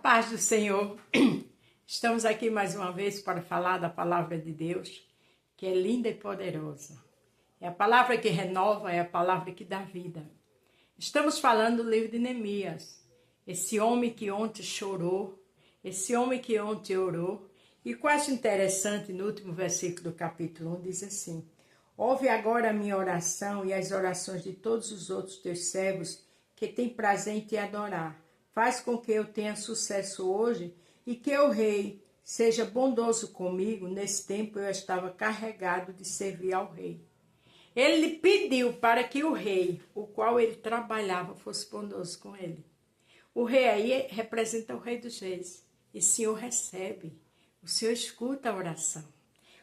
paz do Senhor, estamos aqui mais uma vez para falar da palavra de Deus, que é linda e poderosa. É a palavra que renova, é a palavra que dá vida. Estamos falando do livro de Neemias, esse homem que ontem chorou, esse homem que ontem orou. E quase interessante, no último versículo do capítulo 1, diz assim: ouve agora a minha oração e as orações de todos os outros teus servos que têm prazer em te adorar. Faz com que eu tenha sucesso hoje e que o rei seja bondoso comigo. Nesse tempo eu estava carregado de servir ao rei. Ele lhe pediu para que o rei, o qual ele trabalhava, fosse bondoso com ele. O rei aí representa o rei dos reis. E o Senhor recebe, o Senhor escuta a oração.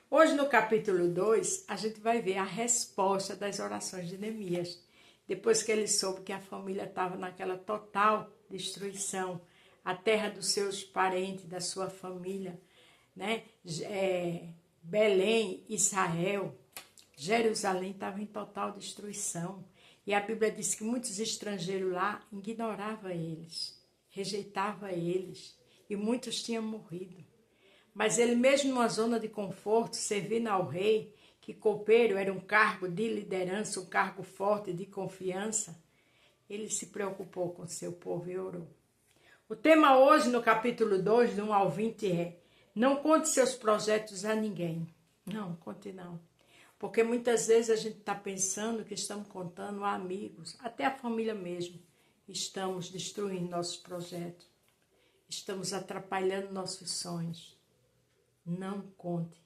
Hoje no capítulo 2, a gente vai ver a resposta das orações de Neemias. Depois que ele soube que a família estava naquela total destruição, a terra dos seus parentes, da sua família, né? Belém, Israel, Jerusalém estava em total destruição. E a Bíblia diz que muitos estrangeiros lá ignoravam eles, rejeitavam eles, e muitos tinham morrido. Mas ele mesmo numa zona de conforto, servindo ao rei, que copeiro era um cargo de liderança, um cargo forte de confiança, ele se preocupou com seu povo e orou. O tema hoje no capítulo 2, do 1 ao 20 é: não conte seus projetos a ninguém. Não, conte não. Porque muitas vezes a gente está pensando que estamos contando a amigos, até a família mesmo. Estamos destruindo nossos projetos. Estamos atrapalhando nossos sonhos. Não conte.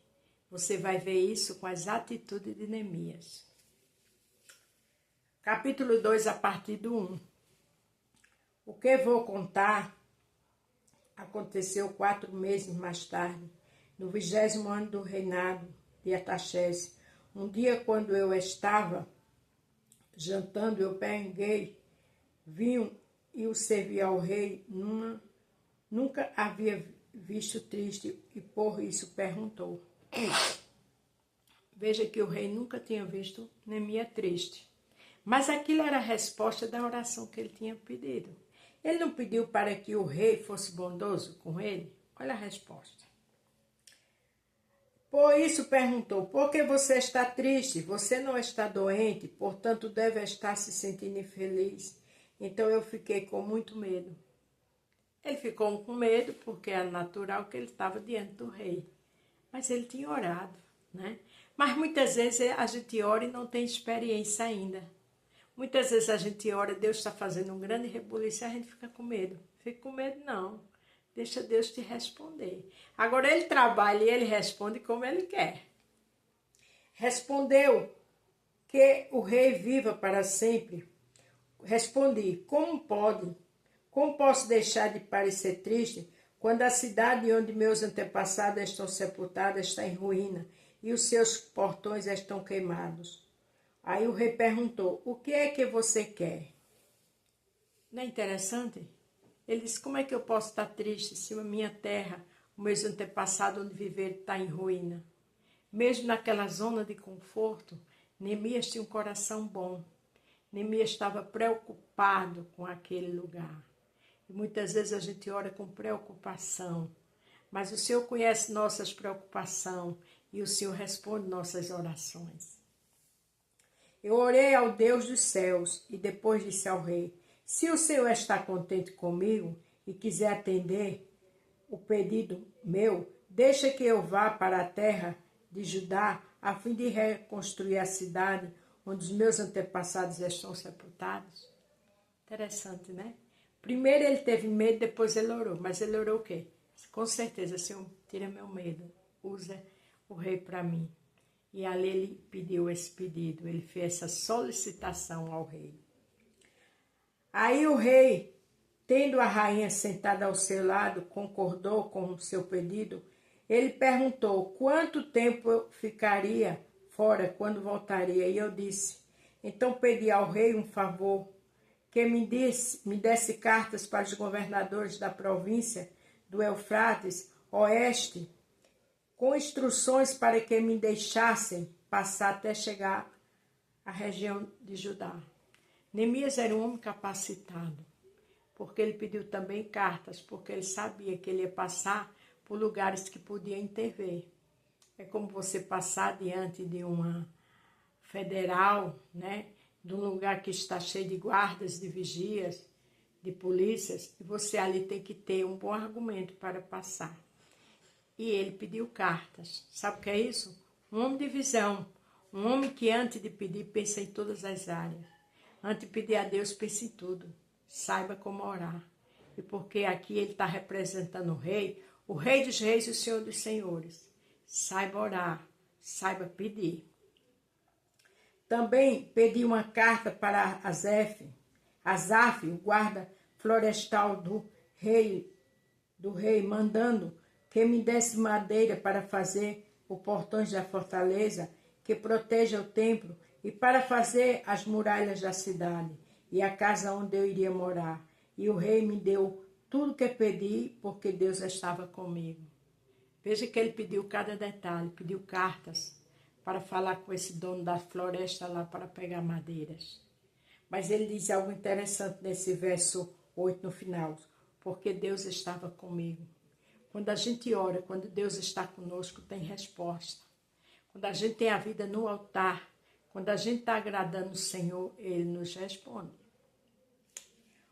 Você vai ver isso com as atitudes de Neemias. Capítulo 2, a partir do 1. O que vou contar aconteceu 4 meses mais tarde, no 20º ano do reinado de Artaxerxes. Um dia, quando eu estava jantando, eu peguei vinho e o servi ao rei. Nunca havia visto triste e por isso perguntou. Veja que o rei nunca tinha visto Neemias triste. Mas aquilo era a resposta da oração que ele tinha pedido. Ele não pediu para que o rei fosse bondoso com ele? Olha a resposta. Por isso perguntou: por que você está triste? Você não está doente, portanto deve estar se sentindo infeliz. Então eu fiquei com muito medo. Ele ficou com medo porque é natural que ele estava diante do rei. Mas ele tinha orado, né? Mas muitas vezes a gente ora e não tem experiência ainda. Muitas vezes a gente ora, Deus está fazendo um grande rebuliço e a gente fica com medo. Fica com medo não. Deixa Deus te responder. Agora ele trabalha e ele responde como ele quer. Respondeu que o rei viva para sempre. Respondi: como pode? Como posso deixar de parecer triste quando a cidade onde meus antepassados estão sepultados está em ruína e os seus portões estão queimados? Aí o rei perguntou: o que é que você quer? Não é interessante? Ele disse: como é que eu posso estar triste se a minha terra, os meus antepassados onde viver, está em ruína? Mesmo naquela zona de conforto, Neemias tinha um coração bom. Neemias estava preocupado com aquele lugar. E muitas vezes a gente ora com preocupação. Mas o Senhor conhece nossas preocupações e o Senhor responde nossas orações. Eu orei ao Deus dos céus e depois disse ao rei: se o Senhor está contente comigo e quiser atender o pedido meu, deixa que eu vá para a terra de Judá a fim de reconstruir a cidade onde os meus antepassados estão sepultados. Interessante, né? Primeiro ele teve medo, depois ele orou. Mas ele orou o quê? Com certeza, Senhor, tira meu medo. Usa o rei para mim. E ali ele pediu esse pedido. Ele fez essa solicitação ao rei. Aí o rei, tendo a rainha sentada ao seu lado, concordou com o seu pedido. Ele perguntou quanto tempo eu ficaria fora, quando voltaria. E eu disse: então pedi ao rei um favor, que me desse cartas para os governadores da província do Eufrates Oeste, com instruções para que me deixassem passar até chegar à região de Judá. Neemias era um homem capacitado, porque ele pediu também cartas, porque ele sabia que ele ia passar por lugares que podia intervir. É como você passar diante de uma federal, né? De um lugar que está cheio de guardas, de vigias, de polícias, e você ali tem que ter um bom argumento para passar. E ele pediu cartas. Sabe o que é isso? Um homem de visão, um homem que antes de pedir pensa em todas as áreas. Antes de pedir a Deus, pense em tudo. Saiba como orar. E porque aqui ele está representando o Rei dos Reis e o Senhor dos Senhores. Saiba orar, saiba pedir. Também pedi uma carta para Asaf, o guarda florestal do rei, mandando que me desse madeira para fazer os portões da fortaleza, que proteja o templo, e para fazer as muralhas da cidade, e a casa onde eu iria morar. E o rei me deu tudo que pedi, porque Deus estava comigo. Veja que ele pediu cada detalhe, pediu cartas para falar com esse dono da floresta lá para pegar madeiras. Mas ele diz algo interessante nesse verso 8 no final, porque Deus estava comigo. Quando a gente ora, quando Deus está conosco, tem resposta. Quando a gente tem a vida no altar, quando a gente está agradando o Senhor, Ele nos responde.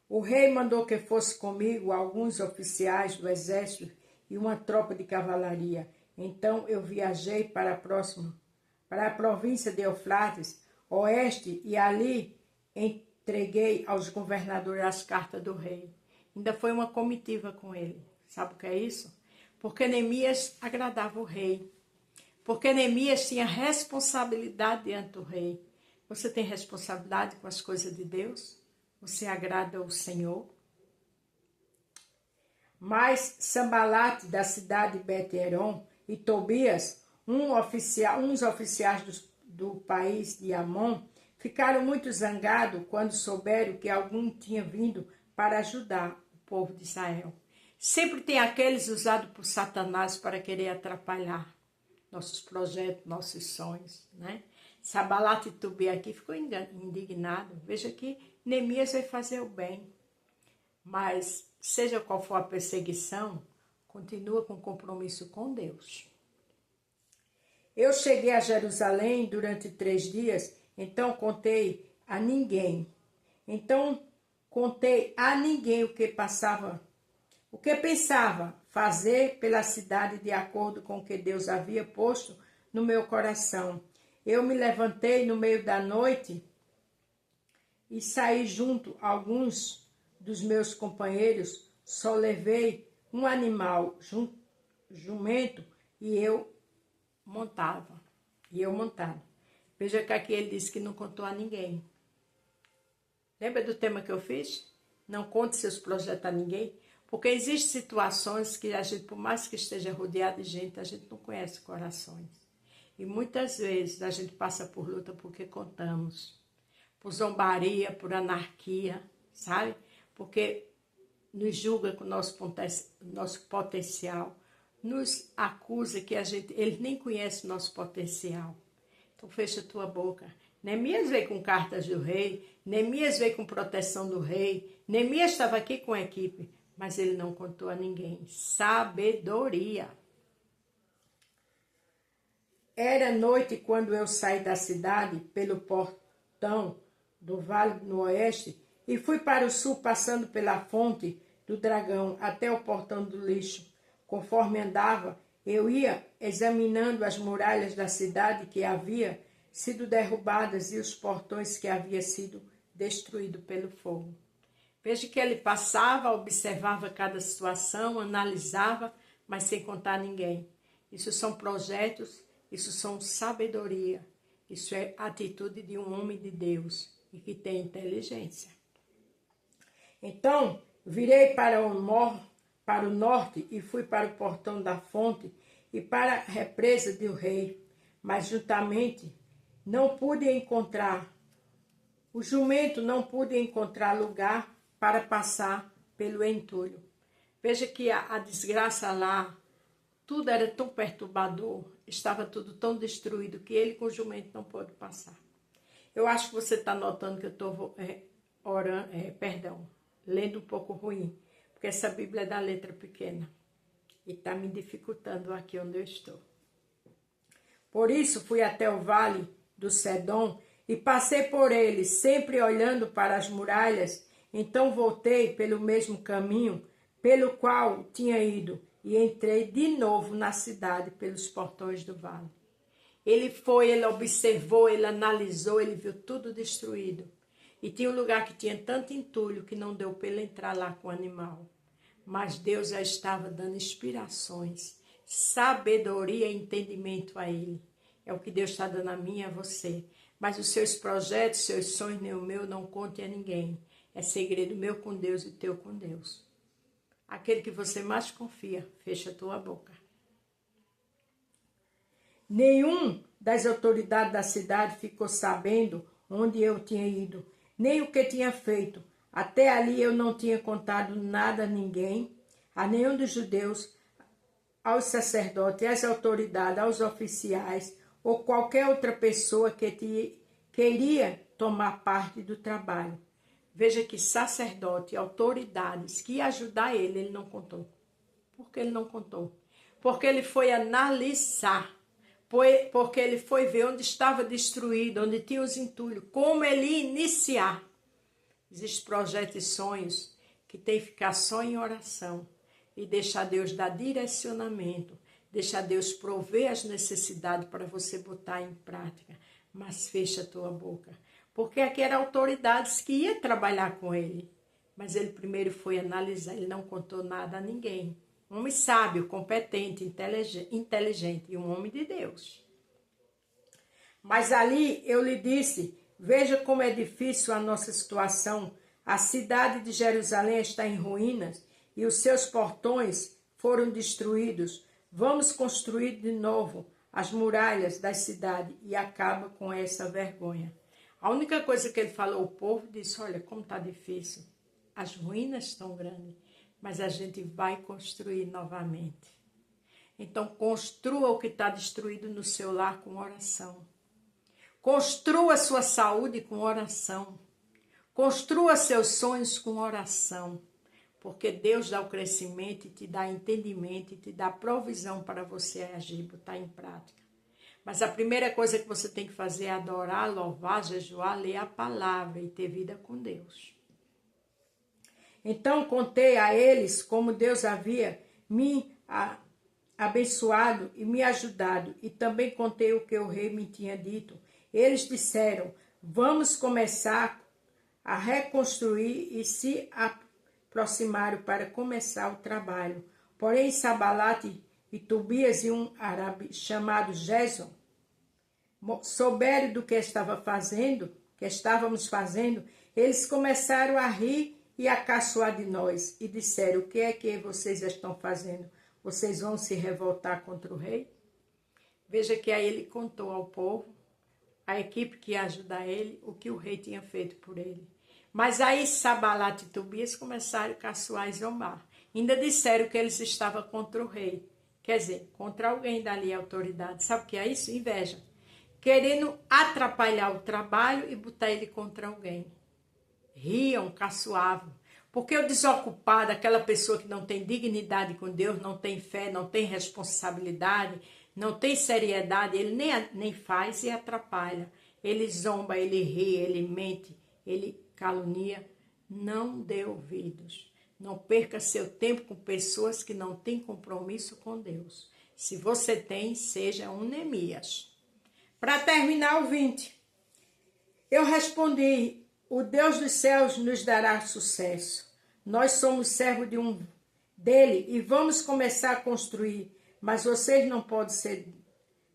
O rei mandou que fosse comigo alguns oficiais do exército e uma tropa de cavalaria. Então eu viajei para a província de Eufrates, oeste, e ali entreguei aos governadores as cartas do rei. Ainda foi uma comitiva com ele. Sabe o que é isso? Porque Neemias agradava o rei. Porque Neemias tinha responsabilidade diante do rei. Você tem responsabilidade com as coisas de Deus? Você agrada o Senhor? Mas Sambalate, da cidade de Bet-Heron, e Tobias, uns oficiais do país de Amon, ficaram muito zangados quando souberam que algum tinha vindo para ajudar o povo de Israel. Sempre tem aqueles usados por Satanás para querer atrapalhar nossos projetos, nossos sonhos, né? Sambalate e Tobias aqui ficou indignado. Veja que Neemias vai fazer o bem. Mas, seja qual for a perseguição, continua com compromisso com Deus. Eu cheguei a Jerusalém durante 3 dias, então contei a ninguém o que pensava fazer pela cidade de acordo com o que Deus havia posto no meu coração. Eu me levantei no meio da noite e saí junto a alguns dos meus companheiros, só levei um animal, jumento, e eu montado. Veja que aqui ele disse que não contou a ninguém. Lembra do tema que eu fiz? Não conte seus projetos a ninguém. Porque existem situações que a gente, por mais que esteja rodeado de gente, a gente não conhece corações. E muitas vezes a gente passa por luta porque contamos. Por zombaria, por anarquia, sabe? Porque nos julga com o nosso potencial. Nos acusa que ele nem conhece o nosso potencial. Então fecha a tua boca. Neemias veio com cartas do rei, Neemias veio com proteção do rei, Neemias estava aqui com a equipe, mas ele não contou a ninguém. Sabedoria. Era noite quando eu saí da cidade pelo portão do vale no oeste e fui para o sul passando pela fonte do dragão até o portão do lixo. Conforme andava, eu ia examinando as muralhas da cidade que havia sido derrubadas e os portões que havia sido destruídos pelo fogo. Veja que ele passava, observava cada situação, analisava, mas sem contar ninguém. Isso são projetos, isso são sabedoria, isso é atitude de um homem de Deus e que tem inteligência. Então, virei para o norte e fui para o portão da fonte e para a represa do rei, mas juntamente não pude encontrar, o jumento não pude encontrar lugar para passar pelo entulho. Veja que a desgraça lá, tudo era tão perturbador, estava tudo tão destruído que ele com o jumento não pôde passar. Eu acho que você está notando que eu estou orando, lendo um pouco ruim, porque essa Bíblia é da letra pequena e está me dificultando aqui onde eu estou. Por isso fui até o vale do Cedom e passei por ele, sempre olhando para as muralhas. Então voltei pelo mesmo caminho pelo qual tinha ido e entrei de novo na cidade pelos portões do vale. Ele foi, ele observou, ele analisou, ele viu tudo destruído. E tinha um lugar que tinha tanto entulho que não deu para ele entrar lá com o animal. Mas Deus já estava dando inspirações, sabedoria e entendimento a ele. É o que Deus está dando a mim e a você. Mas os seus projetos, seus sonhos, nem o meu, não conte a ninguém. É segredo meu com Deus e teu com Deus. Aquele que você mais confia, fecha a tua boca. Nenhum das autoridades da cidade ficou sabendo onde eu tinha ido, nem o que tinha feito. Até ali eu não tinha contado nada a ninguém, a nenhum dos judeus, aos sacerdotes, às autoridades, aos oficiais, ou qualquer outra pessoa que queria tomar parte do trabalho. Veja que sacerdote, autoridades que ia ajudar ele não contou. Por que ele não contou? Porque ele foi analisar, porque ele foi ver onde estava destruído, onde tinha os entulhos, como ele ia iniciar. Existem projetos e sonhos que tem que ficar só em oração e deixar Deus dar direcionamento, deixar Deus prover as necessidades para você botar em prática, mas fecha a tua boca. Porque aqui eram autoridades que iam trabalhar com ele, mas ele primeiro foi analisar, ele não contou nada a ninguém. Um homem sábio, competente, inteligente e um homem de Deus. Mas ali eu lhe disse, veja como é difícil a nossa situação. A cidade de Jerusalém está em ruínas e os seus portões foram destruídos. Vamos construir de novo as muralhas da cidade e acaba com essa vergonha. A única coisa que ele falou ao povo, disse, olha, como está difícil. As ruínas estão grandes, mas a gente vai construir novamente. Então, construa o que está destruído no seu lar com oração. Construa sua saúde com oração. Construa seus sonhos com oração. Porque Deus dá o crescimento e te dá entendimento e te dá provisão para você agir, botar em prática. Mas a primeira coisa que você tem que fazer é adorar, louvar, jejuar, ler a palavra e ter vida com Deus. Então contei a eles como Deus havia me abençoado e me ajudado. E também contei o que o rei me tinha dito. Eles disseram, vamos começar a reconstruir e se aproximaram para começar o trabalho. Porém, Sabalate e Tobias e um árabe chamado Gesem souberam do que estávamos fazendo, eles começaram a rir e a caçoar de nós e disseram, o que é que vocês estão fazendo? Vocês vão se revoltar contra o rei? Veja que aí ele contou ao povo, a equipe que ia ajudar ele, o que o rei tinha feito por ele. Mas aí Sabalate e Tobias começaram a caçoar e zombar. Ainda disseram que eles estavam contra o rei. Quer dizer, contra alguém dali, a autoridade. Sabe o que é isso? Inveja. Querendo atrapalhar o trabalho e botar ele contra alguém. Riam, caçoavam. Porque o desocupado, aquela pessoa que não tem dignidade com Deus, não tem fé, não tem responsabilidade, não tem seriedade, ele nem faz e atrapalha. Ele zomba, ele ri, ele mente, ele calunia. Não dê ouvidos. Não perca seu tempo com pessoas que não têm compromisso com Deus. Se você tem, seja um Neemias. Para terminar o 20. Eu respondi, o Deus dos céus nos dará sucesso. Nós somos servos dele e vamos começar a construir. Mas vocês não podem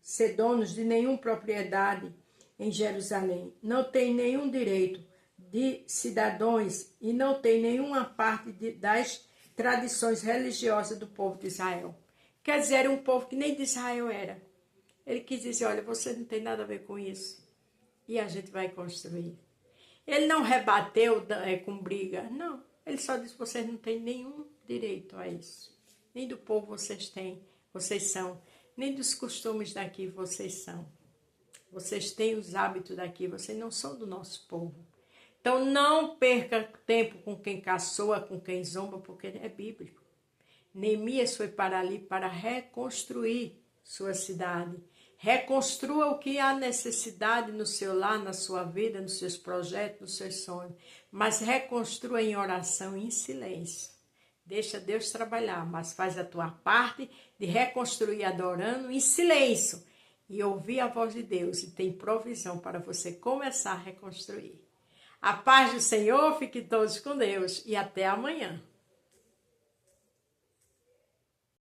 ser donos de nenhuma propriedade em Jerusalém. Não tem nenhum direito de cidadãos e não tem nenhuma parte das tradições religiosas do povo de Israel. Quer dizer, era um povo que nem de Israel era. Ele quis dizer, olha, você não tem nada a ver com isso. E a gente vai construir. Ele não rebateu com briga, não. Ele só disse, vocês não têm nenhum direito a isso. Nem do povo vocês são. Nem dos costumes daqui vocês são. Vocês têm os hábitos daqui, vocês não são do nosso povo. Então não perca tempo com quem caçoa, com quem zomba, porque é bíblico. Neemias foi para ali para reconstruir sua cidade. Reconstrua o que há necessidade no seu lar, na sua vida, nos seus projetos, nos seus sonhos. Mas reconstrua em oração, em silêncio. Deixa Deus trabalhar, mas faz a tua parte de reconstruir adorando em silêncio. E ouvir a voz de Deus. E tem provisão para você começar a reconstruir. A paz do Senhor, fiquem todos com Deus. E até amanhã.